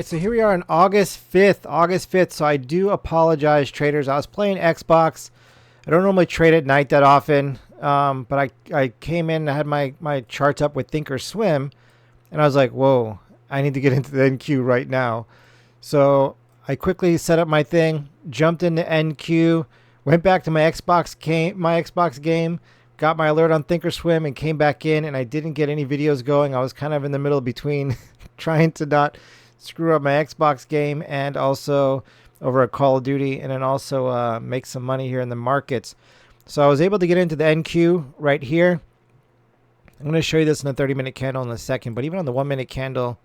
right, so here we are on August 5th. August 5th. So I do apologize, traders. I was playing Xbox. I don't normally trade at night that often, but I came in, I had my charts up with Thinkorswim, and I was like, whoa, I need to get into the NQ right now. So I quickly set up my thing, jumped into NQ, went back to my Xbox game, got my alert on Thinkorswim, and came back in, and I didn't get any videos going. I was kind of in the middle between trying to not screw up my Xbox game and also over at Call of Duty, and then also make some money here in the markets. So I was able to get into the NQ right here. I'm going to show you this in a 30-minute candle in a second, but even on the 1-minute candle,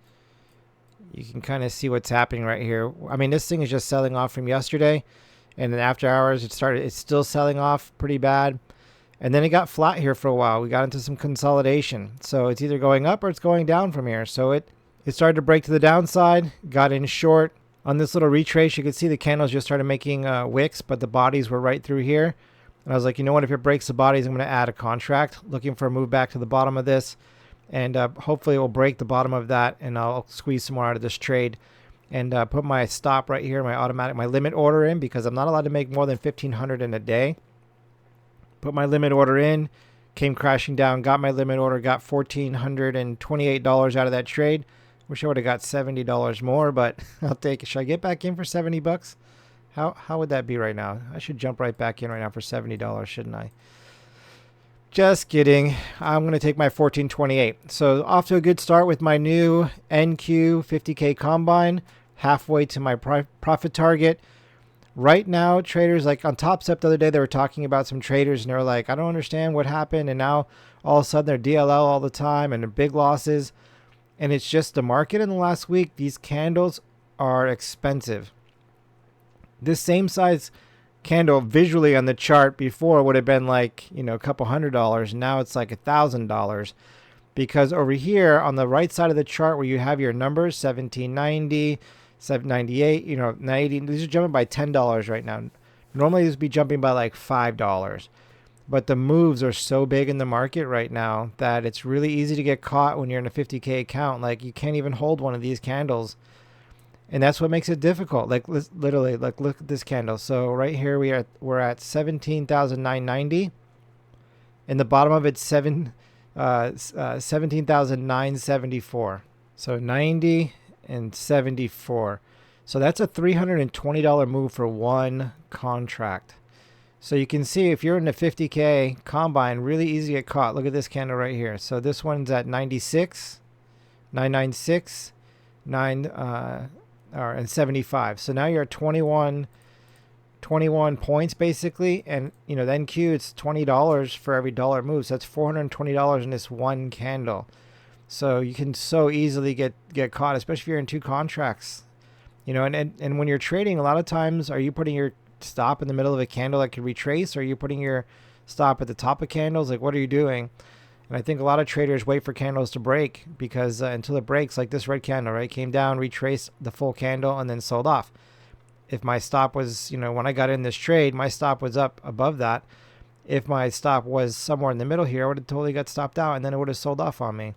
you can kind of see what's happening right here. I mean, this thing is just selling off from yesterday, and then after hours, it's still selling off pretty bad. And then it got flat here for a while. We got into some consolidation. So it's either going up or it's going down from here. So it started to break to the downside, got in short. On this little retrace, you can see the candles just started making wicks, but the bodies were right through here. And I was like, you know what? If it breaks the bodies, I'm going to add a contract, looking for a move back to the bottom of this. And hopefully it will break the bottom of that, and I'll squeeze some more out of this trade. And put my stop right here, my limit order in, because I'm not allowed to make more than $1,500 in a day. Put my limit order in, came crashing down, got my limit order, got $1,428 out of that trade. Wish I would have got $70 more, but I'll take it. Should I get back in for 70 bucks? How would that be right now? I should jump right back in right now for $70, shouldn't I? Just kidding. I'm going to take my 1428. So off to a good start with my new NQ 50K combine, halfway to my profit target. Right now, traders, like on Topstep the other day, they were talking about some traders, and they were like, I don't understand what happened. And now all of a sudden they're DLL all the time and they're big losses. And it's just the market in the last week. These candles are expensive. This same size candle visually on the chart before would have been like, a couple $100. Now it's like $1,000, because over here on the right side of the chart where you have your numbers, 1790, 798, 90, these are jumping by $10 right now. Normally these would be jumping by like $5. But the moves are so big in the market right now that it's really easy to get caught when you're in a 50K account. Like, you can't even hold one of these candles. And that's what makes it difficult. Like, literally, like, look at this candle. So right here we're at 17,990. And the bottom of it's 17,974. So 90 and 74. So that's a $320 move for one contract. So you can see if you're in a 50K combine, really easy to get caught. Look at this candle right here. So this one's at 96, 996, and 75. So now you're at 21 points basically. And the NQ, it's $20 for every dollar move. So that's $420 in this one candle. So you can so easily get caught, especially if you're in two contracts. And when you're trading, a lot of times, are you putting your stop in the middle of a candle that could retrace, or are you putting your stop at the top of candles? Like, what are you doing? And I think a lot of traders wait for candles to break, because until it breaks, like this red candle, right, came down, retraced the full candle, and then sold off. If my stop was, when I got in this trade, my stop was up above that. If my stop was somewhere in the middle here, I would have totally got stopped out, and then it would have sold off on me.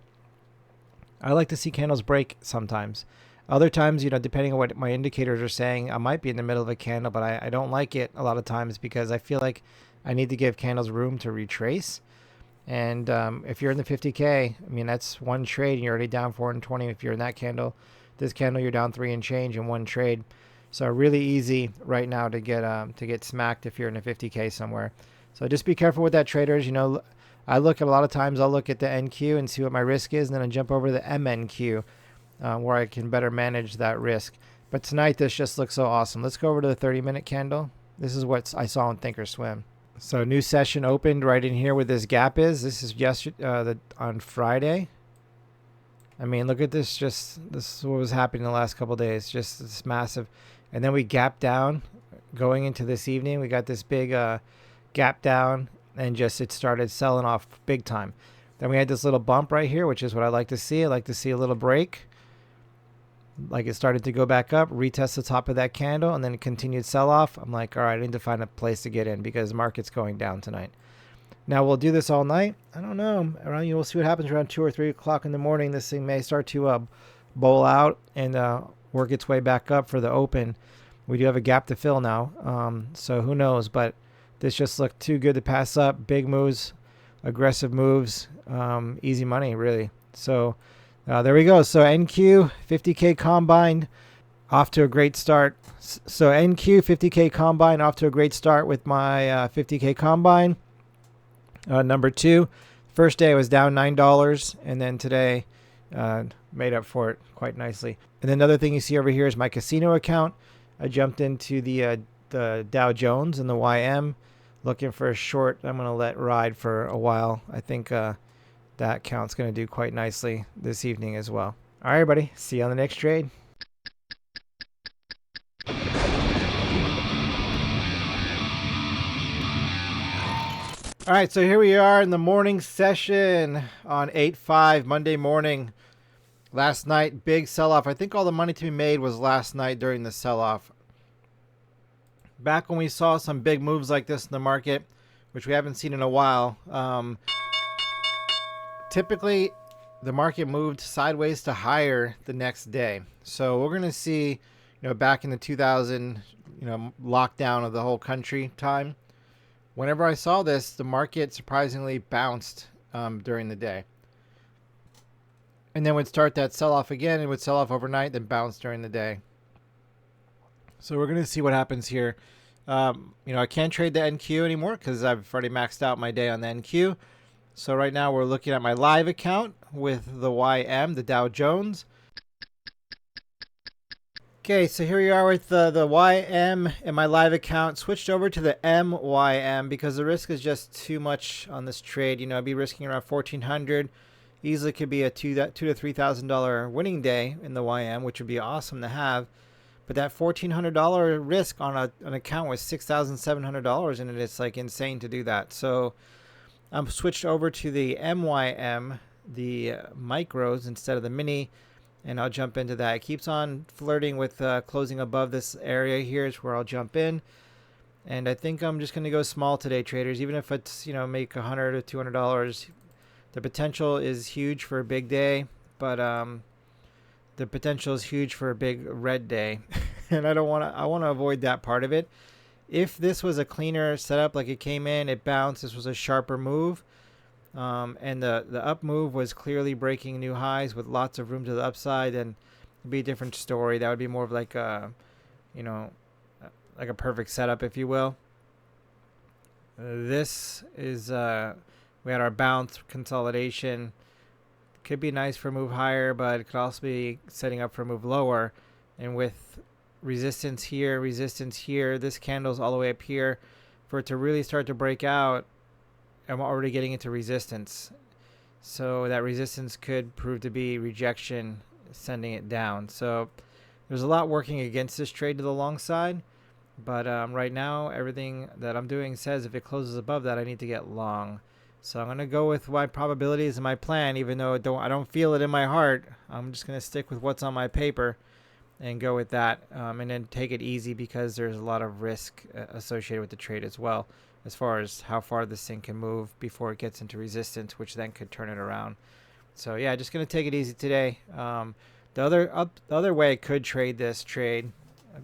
I like to see candles break sometimes. Other times, depending on what my indicators are saying, I might be in the middle of a candle, but I don't like it a lot of times, because I feel like I need to give candles room to retrace. And if you're in the 50K, that's one trade and you're already down 420. If you're in that candle, this candle, you're down 3 and change in one trade. So really easy right now to get smacked if you're in a 50K somewhere. So just be careful with that, traders. I look at a lot of times, I'll look at the NQ and see what my risk is, and then I jump over to the MNQ. Where I can better manage that risk. But tonight, this just looks so awesome. Let's go over to the 30-minute candle. This is what I saw on Thinkorswim. So new session opened right in here where this gap is. This is yesterday, on Friday. Look at this. This is what was happening the last couple of days. Just this massive. And then we gap down going into this evening. We got this big gap down, and it started selling off big time. Then we had this little bump right here, which is what I like to see. I like to see a little break. Like, it started to go back up, retest the top of that candle, and then it continued sell off. I'm like, all right, I need to find a place to get in, because the market's going down tonight. Now, we'll do this all night. I don't know. We'll see what happens around 2 or 3 o'clock in the morning. This thing may start to bowl out, and work its way back up for the open. We do have a gap to fill now, so who knows? But this just looked too good to pass up. Big moves, aggressive moves, easy money, really. So there we go. So NQ 50K combine off to a great start. So NQ 50K combine off to a great start with my 50K combine. Number two, first day was down $9, and then today made up for it quite nicely. And then another thing you see over here is my casino account. I jumped into the Dow Jones and the YM looking for a short. I'm going to let ride for a while. I think that account's going to do quite nicely this evening as well. All right, everybody. See you on the next trade. All right, so here we are in the morning session on 8/5 Monday morning. Last night, big sell-off. I think all the money to be made was last night during the sell-off. Back when we saw some big moves like this in the market, which we haven't seen in a while, typically the market moved sideways to higher the next day. So we're going to see, back in the 2000, lockdown of the whole country time, whenever I saw this, the market surprisingly bounced during the day. And then would start that sell-off again and would sell off overnight, then bounce during the day. So we're going to see what happens here. I can't trade the NQ anymore because I've already maxed out my day on the NQ. So right now we're looking at my live account with the YM, the Dow Jones. Okay, so here we are with the YM and my live account. Switched over to the MYM because the risk is just too much on this trade. I'd be risking around $1,400. Easily could be a $2,000 to $3,000 winning day in the YM, which would be awesome to have. But that $1,400 risk on an account with $6,700 in it, it's like insane to do that. So I'm switched over to the MYM, the micros instead of the mini, and I'll jump into that. It keeps on flirting with closing above this area here is where I'll jump in. And I think I'm just going to go small today, traders. Even if it's, make $100 or $200, the potential is huge for a big day, but the potential is huge for a big red day. And I want to avoid that part of it. If this was a cleaner setup, like it came in, it bounced, this was a sharper move, and the up move was clearly breaking new highs with lots of room to the upside, then it'd be a different story. That would be more of like a, like a perfect setup, if you will. This is, we had our bounce consolidation. Could be nice for a move higher, but it could also be setting up for a move lower. And with resistance here, this candle's all the way up here. For it to really start to break out, I'm already getting into resistance. So that resistance could prove to be rejection, sending it down. So there's a lot working against this trade to the long side. But right now, everything that I'm doing says if it closes above that, I need to get long. So I'm going to go with my probabilities and my plan, even though I don't feel it in my heart. I'm just going to stick with what's on my paper and go with that, and then take it easy because there's a lot of risk associated with the trade as well, as far as how far this thing can move before it gets into resistance, which then could turn it around. So yeah, just going to take it easy today. The other way I could trade this trade,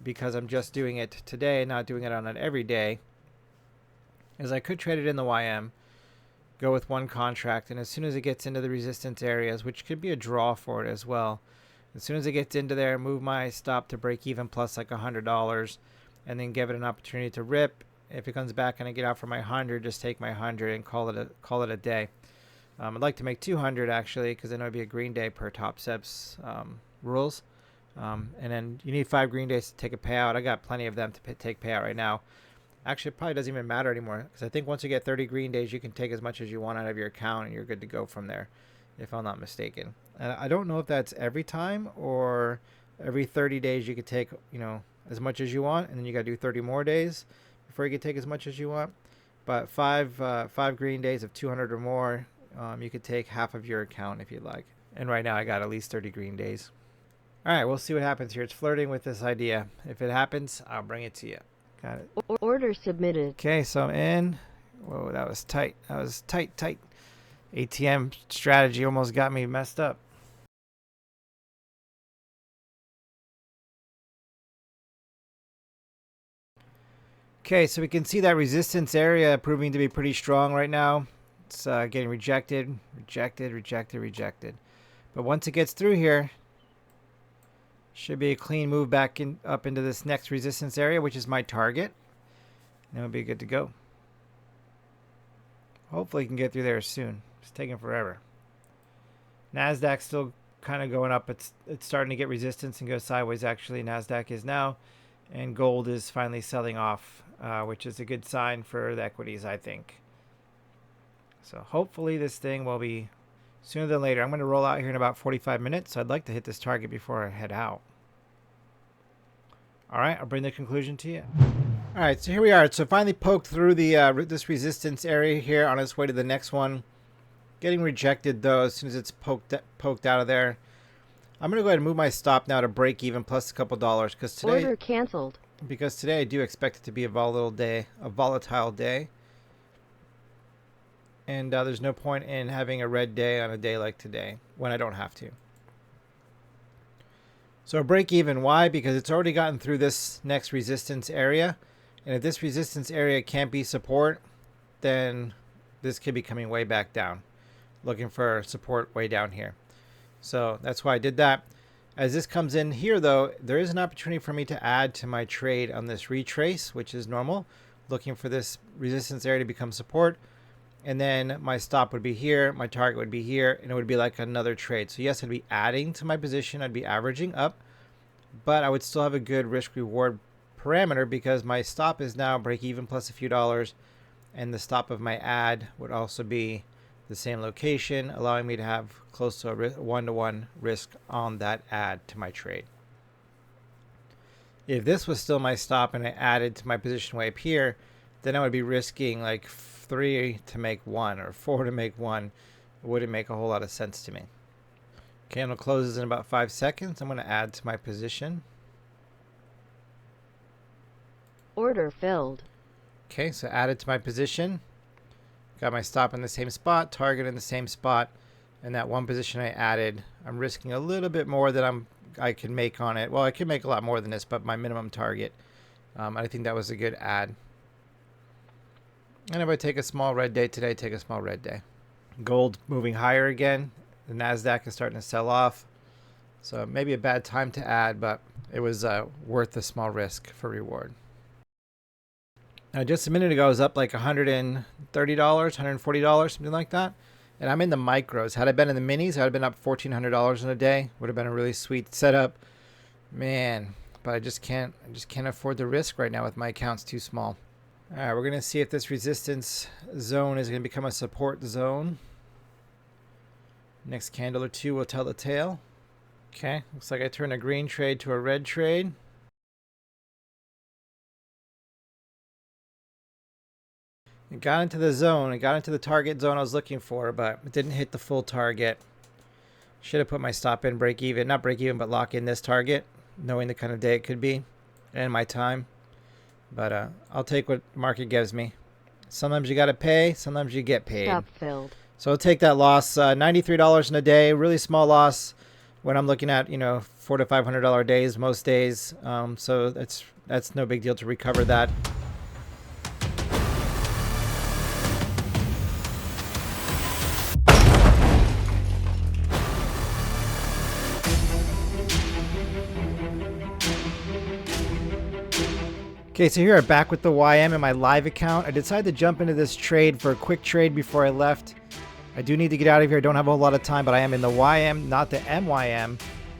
because I'm just doing it today, not doing it on an everyday, is I could trade it in the YM. Go with one contract, and as soon as it gets into the resistance areas, which could be a draw for it as well, as soon as it gets into there, move my stop to break even plus like $100, and then give it an opportunity to rip. If it comes back and I get out for my 100, just take my 100 and call it a day. I'd like to make 200 actually, because then it would be a green day per Topstep's rules. And then you need 5 green days to take a payout. I got plenty of them to take payout right now. Actually, it probably doesn't even matter anymore, because I think once you get 30 green days, you can take as much as you want out of your account, and you're good to go from there, if I'm not mistaken. And I don't know if that's every time or every 30 days you could take, as much as you want, and then you got to do 30 more days before you can take as much as you want. But five green days of 200 or more, you could take half of your account if you'd like. And right now I got at least 30 green days. All right, we'll see what happens here. It's flirting with this idea. If it happens, I'll bring it to you. Got it. Order submitted. Okay, so I'm in. Whoa, that was tight. That was tight. ATM strategy almost got me messed up. Okay, so we can see that resistance area proving to be pretty strong right now. It's getting rejected, rejected, rejected, rejected. But once it gets through here, should be a clean move back in up into this next resistance area, which is my target. And it'll be good to go. Hopefully, can get through there soon. It's taking forever. Nasdaq's still kind of going up. It's starting to get resistance and go sideways. Actually, Nasdaq is now, and gold is finally selling off, which is a good sign for the equities, I think. So hopefully this thing will be sooner than later. I'm going to roll out here in about 45 minutes, so I'd like to hit this target before I head out. All right, I'll bring the conclusion to you. All right, so here we are. So finally poked through the this resistance area here on its way to the next one. Getting rejected though as soon as it's poked out of there. I'm going to go ahead and move my stop now to break even plus a couple dollars because today order canceled. Because today I do expect it to be a volatile day. And there's no point in having a red day on a day like today when I don't have to. So break even, why? Because it's already gotten through this next resistance area. And if this resistance area can't be support, then this could be coming way back down. Looking for support way down here. So that's why I did that. As this comes in here though, there is an opportunity for me to add to my trade on this retrace, which is normal. Looking for this resistance area to become support. And then my stop would be here, my target would be here, and it would be like another trade. So yes, I'd be adding to my position, I'd be averaging up, but I would still have a good risk reward parameter because my stop is now break even plus a few dollars, and the stop of my add would also be the same location, allowing me to have close to a one-to-one risk on that add to my trade. If this was still my stop and I added to my position way up here, then I would be risking like 3 to make 1 or 4 to make 1. It wouldn't make a whole lot of sense to me. Candle closes in about 5 seconds. I'm going to add to my position. Order filled. Okay, so added to my position. Got my stop in the same spot, target in the same spot, and that one position I added, I'm risking a little bit more than I can make on it. Well, I can make a lot more than this, but my minimum target. I think that was a good add. And if I take a small red day today, take a small red day. Gold moving higher again. The Nasdaq is starting to sell off. So maybe a bad time to add, but it was worth the small risk for reward. Now just a minute ago, I was up like $130, $140, something like that. And I'm in the micros. Had I been in the minis, I would have been up $1,400 in a day. Would have been a really sweet setup. Man, but I just can't afford the risk right now with my accounts too small. All right, we're going to see if this resistance zone is going to become a support zone. Next candle or two will tell the tale. Okay, looks like I turned a green trade to a red trade. It got into the zone. It got into the target zone I was looking for, but it didn't hit the full target. Should have put my stop in, break even. Not break even, but lock in this target, knowing the kind of day it could be and my time. But I'll take what market gives me. Sometimes you got to pay. Sometimes you get paid. Stop filled. So I'll take that loss. $93 in a day. Really small loss when I'm looking at, $400 to $500 days most days. So that's no big deal to recover that. Okay, so here I'm back with the YM in my live account. I decided to jump into this trade for a quick trade before I left. I do need to get out of here. I don't have a whole lot of time, but I am in the YM, not the MYM,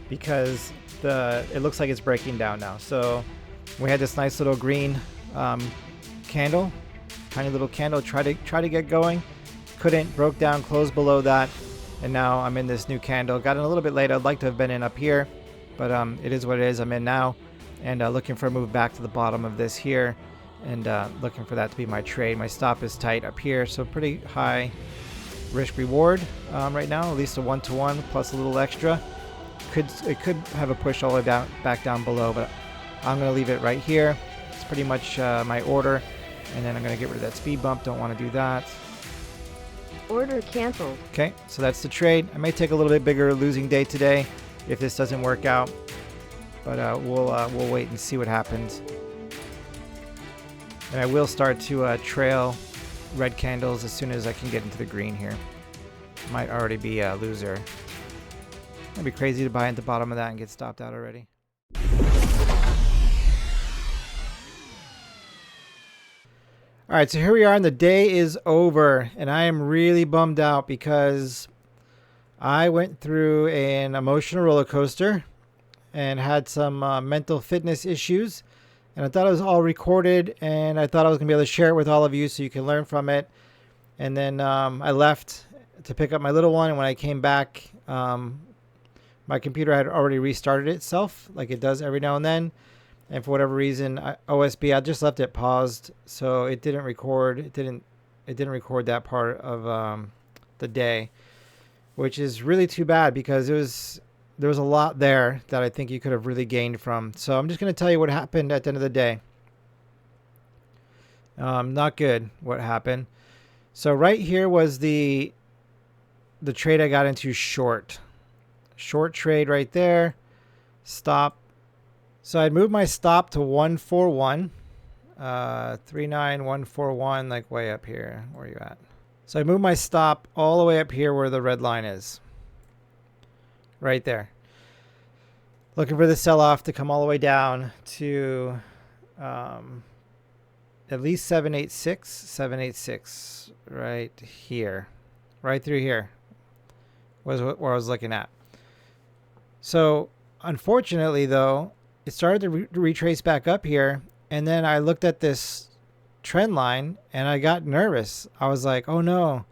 because it looks like it's breaking down now. So we had this nice little green candle, tiny little candle. Try to get going, couldn't. Broke down, closed below that, and now I'm in this new candle. Got in a little bit late. I'd like to have been in up here, but it is what it is. I'm in now. And looking for a move back to the bottom of this here, and looking for that to be my trade. My stop is tight up here, so pretty high risk reward right now, at least a 1-to-1 plus a little extra. It could have a push all the way back down below, but I'm going to leave it right here. It's pretty much my order, and then I'm going to get rid of that speed bump. Don't want to do that. Order canceled. Okay, so that's the trade. I may take a little bit bigger losing day today if this doesn't work out. But we'll wait and see what happens. And I will start to trail red candles as soon as I can get into the green here. Might already be a loser. It'd be crazy to buy at the bottom of that and get stopped out already. All right, so here we are, and the day is over, and I am really bummed out because I went through an emotional roller coaster and had some mental fitness issues, and I thought it was all recorded, and I thought I was going to be able to share it with all of you so you can learn from it. And then I left to pick up my little one, and when I came back, my computer had already restarted itself, like it does every now and then. And for whatever reason, OSB, I just left it paused, so it didn't record. It didn't record that part of the day, which is really too bad because there was a lot there that I think you could have really gained from. So I'm just going to tell you what happened at the end of the day. Not good what happened. So right here was the trade I got into short trade right there. Stop. So I'd moved my stop to 141, 39141, like way up here. Where are you at? So I moved my stop all the way up here where the red line is. Right there. Looking for the sell-off to come all the way down to at least 786 right here. Right through here was where I was looking at. So unfortunately, though, it started to retrace back up here, and then I looked at this trend line and I got nervous. I was like, oh no,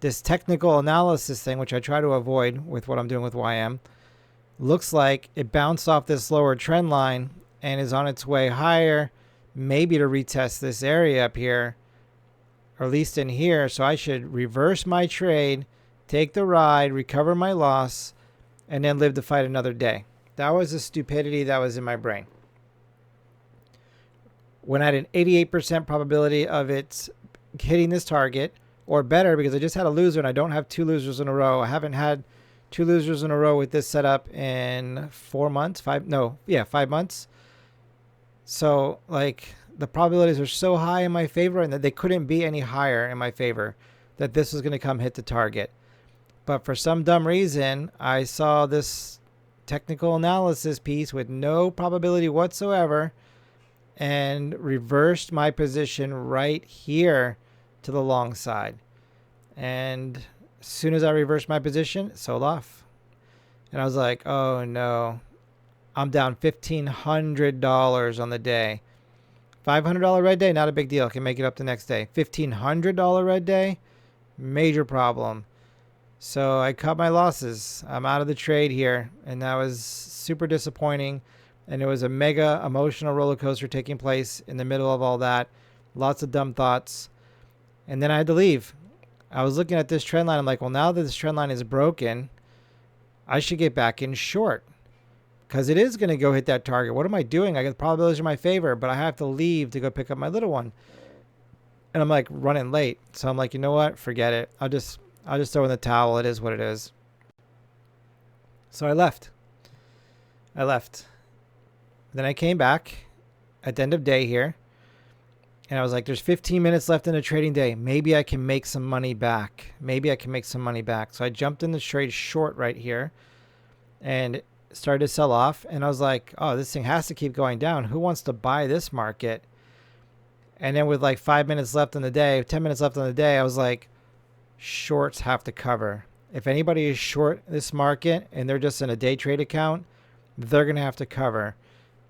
this technical analysis thing, which I try to avoid with what I'm doing with YM, looks like it bounced off this lower trend line and is on its way higher, maybe to retest this area up here, or at least in here. So I should reverse my trade, take the ride, recover my loss, and then live to fight another day. That was the stupidity that was in my brain. When I had an 88% probability of it hitting this target, or better, because I just had a loser and I don't have two losers in a row. I haven't had two losers in a row with this setup in 4 months, 5 months. So like the probabilities are so high in my favor, and that they couldn't be any higher in my favor, that this was going to come hit the target. But for some dumb reason, I saw this technical analysis piece with no probability whatsoever and reversed my position right here to the long side. And as soon as I reversed my position, it sold off. And I was like, oh no, I'm down $1,500 on the day. $500 red day, not a big deal. Can make it up the next day. $1,500 red day, major problem. So I cut my losses. I'm out of the trade here, and that was super disappointing. And it was a mega emotional roller coaster taking place in the middle of all that. Lots of dumb thoughts. And then I had to leave. I was looking at this trend line. I'm like, well, now that this trend line is broken, I should get back in short, because it is going to go hit that target. What am I doing? I got the probabilities in my favor, but I have to leave to go pick up my little one. And I'm like running late. So I'm like, you know what? Forget it. I'll just throw in the towel. It is what it is. So I left. Then I came back at the end of day here, and I was like, there's 15 minutes left in the trading day. Maybe I can make some money back. So I jumped in the trade short right here and started to sell off. And I was like, oh, this thing has to keep going down. Who wants to buy this market? And then with like 5 minutes left in the day, 10 minutes left in the day, I was like, shorts have to cover. If anybody is short this market and they're just in a day trade account, they're going to have to cover.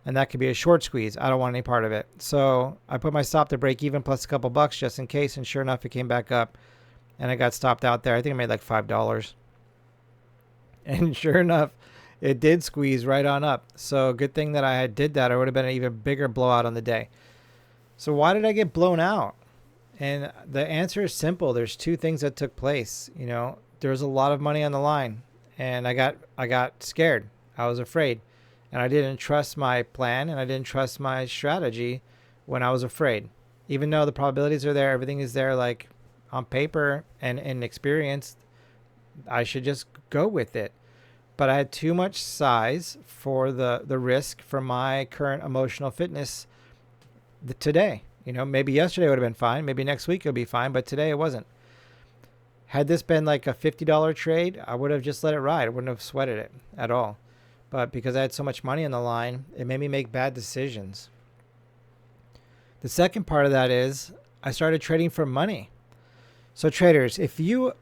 And that could be a short squeeze. I don't want any part of it. So I put my stop to break even plus a couple bucks just in case. And sure enough, it came back up and I got stopped out there. I think I made like $5. And sure enough, it did squeeze right on up. So good thing that I did that. It would have been an even bigger blowout on the day. So why did I get blown out? And the answer is simple. There's two things that took place. You know, there was a lot of money on the line, and I got scared. I was afraid, and I didn't trust my plan, and I didn't trust my strategy when I was afraid. Even though the probabilities are there, everything is there, like on paper and in experience, I should just go with it. But I had too much size for the risk for my current emotional fitness today. Maybe yesterday would have been fine. Maybe next week it'll be fine, but today it wasn't. Had this been like a $50 trade, I would have just let it ride. I wouldn't have sweated it at all. But because I had so much money on the line, it made me make bad decisions. The second part of that is I started trading for money. So traders, if you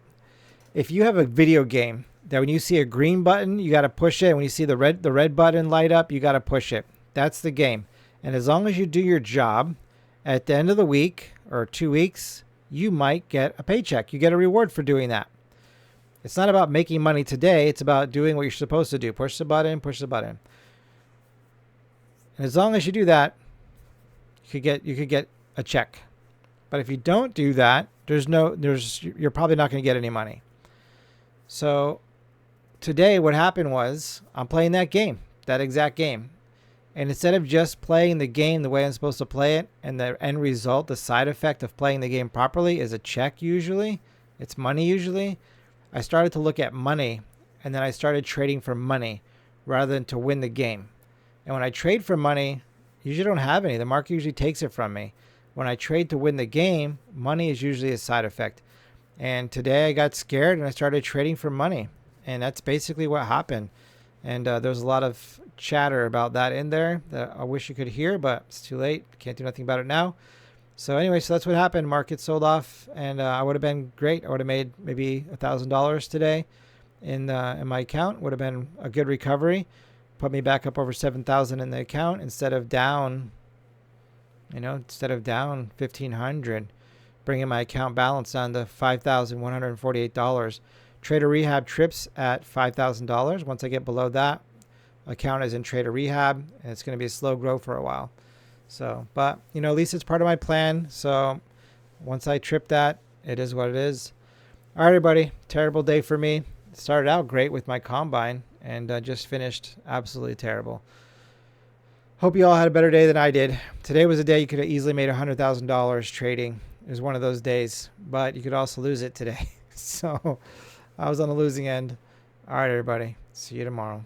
have a video game that when you see a green button, you got to push it. When you see the red button light up, you got to push it. That's the game. And as long as you do your job, at the end of the week or 2 weeks, you might get a paycheck. You get a reward for doing that. It's not about making money today. It's about doing what you're supposed to do. Push the button, push the button. And as long as you do that, you could get a check. But if you don't do that, you're probably not going to get any money. So today what happened was I'm playing that game, that exact game. And instead of just playing the game the way I'm supposed to play it, and the end result, the side effect of playing the game properly is a check usually, it's money usually, I started to look at money, and then I started trading for money rather than to win the game. And when I trade for money, I usually don't have any. The market usually takes it from me. When I trade to win the game, money is usually a side effect. And today I got scared and I started trading for money. And that's basically what happened. And there's a lot of chatter about that in there that I wish you could hear, but it's too late. Can't do nothing about it now. So anyway, so that's what happened. Market sold off, and I would have been great. I would have made maybe $1,000 today in my account. Would have been a good recovery. Put me back up over 7,000 in the account instead of down 1,500, bringing my account balance down to $5,148. Trader rehab trips at $5,000. Once I get below that, account is in trader rehab, and it's going to be a slow grow for a while. So, but at least it's part of my plan. So once I trip that, it is what it is. All right, everybody. Terrible day for me. It started out great with my combine and just finished absolutely terrible. Hope you all had a better day than I did. Today was a day you could have easily made $100,000 trading. It was one of those days, but you could also lose it today. So I was on the losing end. All right, everybody. See you tomorrow.